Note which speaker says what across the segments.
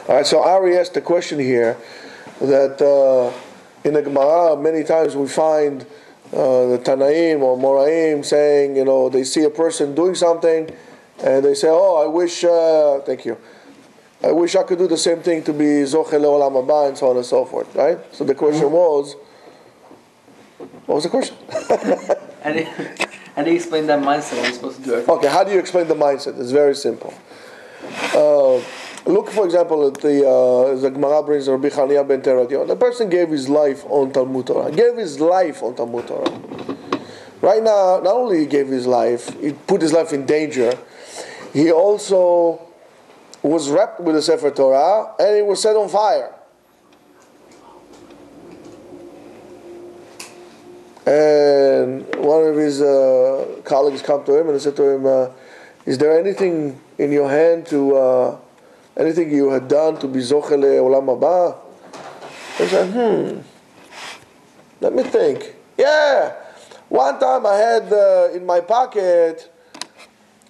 Speaker 1: All right, so Ari asked the question here that in the Gemara many times we find the Tanaim or Moraim saying, they see a person doing something and they say, oh, I wish, thank you, I wish I could do the same thing to be Zoche Le'olam Haba and so on and so forth, right? So the question was, what was the question?
Speaker 2: And he explained that mindset, what we're supposed to do everything.
Speaker 1: Okay, how do you explain the mindset? It's very simple. Look, for example, at the Gemara brings Rabbi Chania ben Teradion. The person gave his life on Talmud Torah. Gave his life on Talmud Torah. Right now, not only he gave his life, he put his life in danger, he also was wrapped with the Sefer Torah and he was set on fire. And one of his colleagues come to him and said to him, is there anything in your hand to, anything you had done to be Zoche Le'olam Haba? He said, let me think. Yeah, one time I had in my pocket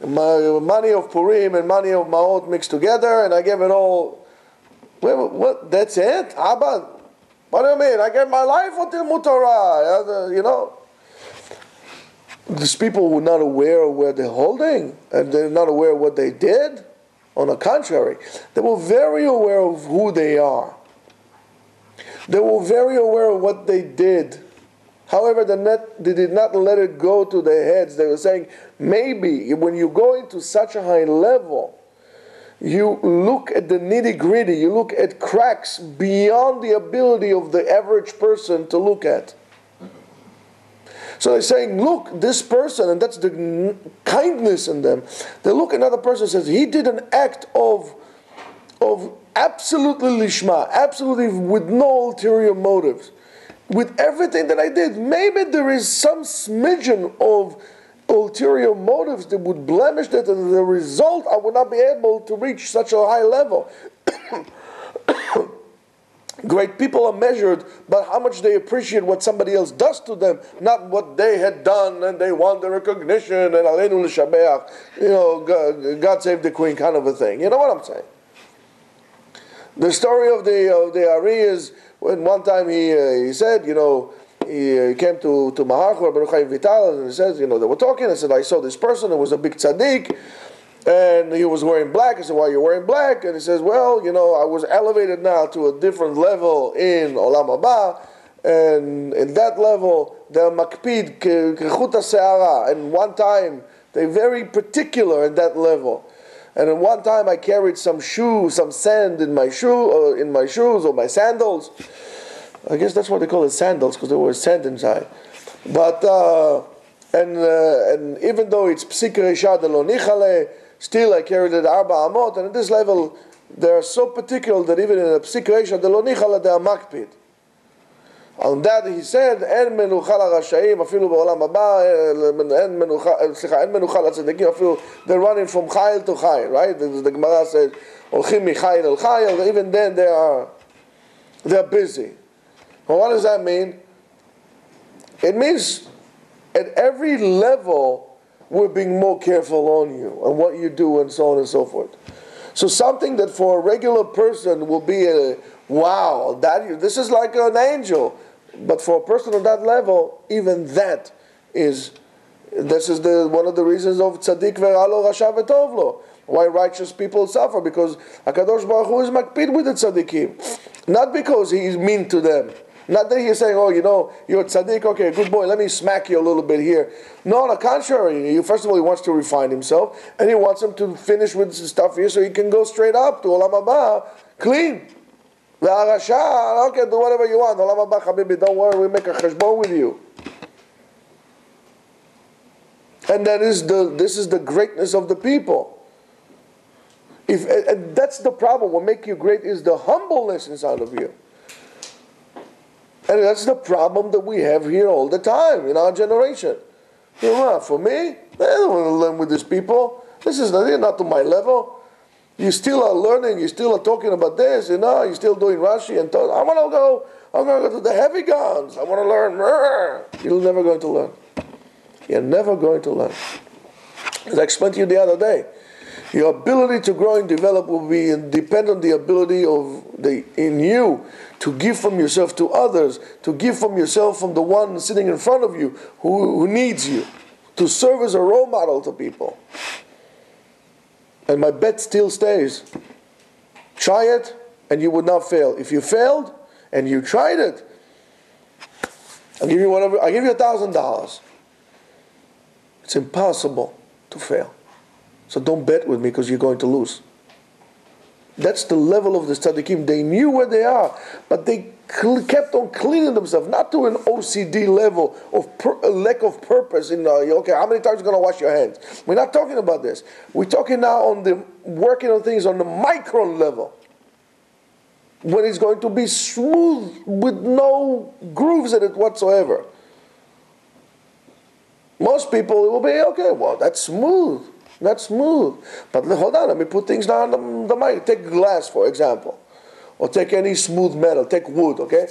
Speaker 1: my money of Purim and money of Ma'ot mixed together and I gave it all. Wait, what? That's it? Abba? What do you mean? I gave my life until Mutarah, These people who are not aware of where they're holding, and they're not aware of what they did. On the contrary, they were very aware of who they are. They were very aware of what they did. However, they did not let it go to their heads. They were saying, maybe when you go into such a high level, you look at the nitty-gritty, you look at cracks beyond the ability of the average person to look at. So they're saying, look, this person, and that's the kindness in them. They look at another person and says, he did an act of absolutely lishma, absolutely with no ulterior motives. With everything that I did, maybe there is some smidgen of ulterior motives that would blemish that, and as a result, I would not be able to reach such a high level. Great people are measured by how much they appreciate what somebody else does to them, not what they had done, and they want the recognition, and Aleinu l'shabeach, God save the Queen kind of a thing. You know what I'm saying? The story of the Ari is when one time he said, he came to Maharchur, Baruch Chaim Vital, and he says, they were talking. I said, I saw this person who was a big tzaddik, and he was wearing black. I said, why are you wearing black? And he says, well, I was elevated now to a different level in Olam Haba, and in that level, they're makpid, kechut ha'se'ara, and one time, they're very particular in that level. And at one time, I carried some sand in my shoes or my sandals. I guess that's what they call it, sandals, because there was sand inside. But and even though it's psik reisha de lo nichale, still I carried it arba amot, and at this level they are so particular that even in a psik reisha de lo nichale they are makpid. On that he said, "En menucha l'rashaim afilu ba'olam haba, en menucha l'tzadikim afilu." They're running from chayil to chayil, right? The Gemara says, "Olchim michayil el chayil." Even then they're busy. Well, what does that mean? It means at every level we're being more careful on you and what you do and so on and so forth. So something that for a regular person will be a wow, this is like an angel. But for a person on that level, even this is one of the reasons of tzaddik ve'alo rasha v'tovlo. Why righteous people suffer? Because HaKadosh Baruch Hu is makpid with the tzaddikim. Not because he is mean to them. Not that he's saying, you're a tzaddik, okay, good boy, let me smack you a little bit here. No, on the contrary, first of all, he wants to refine himself, and he wants him to finish with stuff here so he can go straight up to Olam Haba, clean. Ve'arasha, okay, do whatever you want. Olam Haba, habibi, don't worry, we make a cheshbon with you. And this is the greatness of the people. And that's the problem. What makes you great is the humbleness inside of you. And that's the problem that we have here all the time in our generation. For me, I don't want to learn with these people. This is not to my level. You still are learning. You still are talking about this. You're still doing Rashi and Torah. I'm going to go to the heavy guns. I want to learn. You're never going to learn. You're never going to learn. As I explained to you the other day, Your ability to grow and develop will depend on the ability in you to give from yourself to others, to give from yourself from the one sitting in front of you who needs you, to serve as a role model to people. And my bet still stays. Try it and you would not fail. If you failed and you tried it, I'll give you $1,000. It's impossible to fail. So don't bet with me because you're going to lose. That's the level of the tzaddikim. They knew where they are, but they kept on cleaning themselves, not to an OCD level of lack of purpose. Okay, how many times are you going to wash your hands? We're not talking about this. We're talking now on working on things on the micron level, when it's going to be smooth with no grooves in it whatsoever. Most people will be, okay, well, that's smooth. That's smooth. But hold on, let me put things down on the mic. Take glass, for example. Or take any smooth metal. Take wood, okay?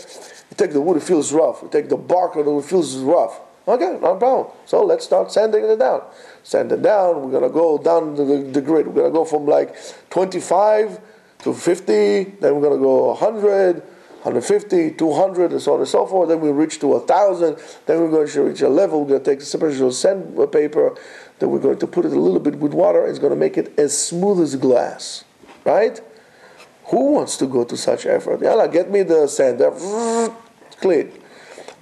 Speaker 1: You take the wood, it feels rough. You take the bark of it, it feels rough. Okay, no problem. So let's start sanding it down. Sand it down. We're going to go down the grid. We're going to go from like 25 to 50. Then we're going to go 100. 150, 200, and so on and so forth. Then we reach to 1,000. Then we're going to reach a level. We're going to take the special sandpaper. Then we're going to put it a little bit with water. It's going to make it as smooth as glass, right? Who wants to go to such effort? Yeah, get me the sander. Clean.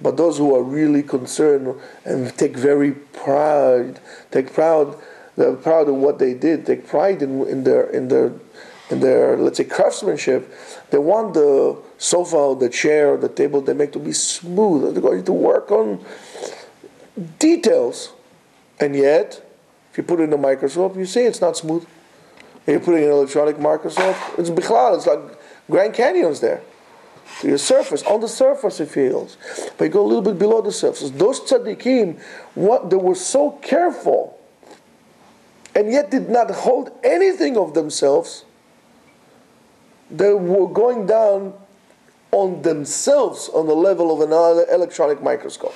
Speaker 1: But those who are really concerned and take proud of what they did, take pride in their let's say craftsmanship. They want the sofa, the chair, the table they make to be smooth. They're going to work on details, and yet, if you put it in a microscope, you see it's not smooth. If you put it in an electronic microscope, it's bichlal. It's like Grand Canyons there. To your surface, on the surface it feels, but you go a little bit below the surface. Those tzaddikim, they were so careful, and yet did not hold anything of themselves. They were going down on themselves on the level of an electronic microscope.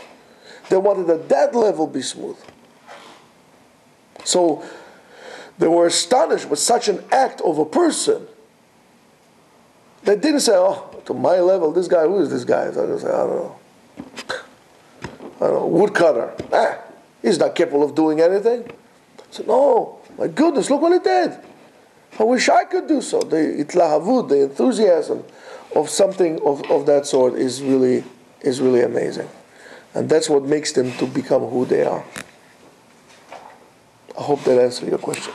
Speaker 1: They wanted at that level be smooth. So they were astonished with such an act of a person. They didn't say, oh, to my level, this guy, who is this guy? So they say, I don't know, woodcutter. He's not capable of doing anything. I said, no, my goodness, look what he did. I wish I could do so. The itlahavut, the enthusiasm of something of that sort is really amazing. And that's what makes them to become who they are. I hope that answers your question.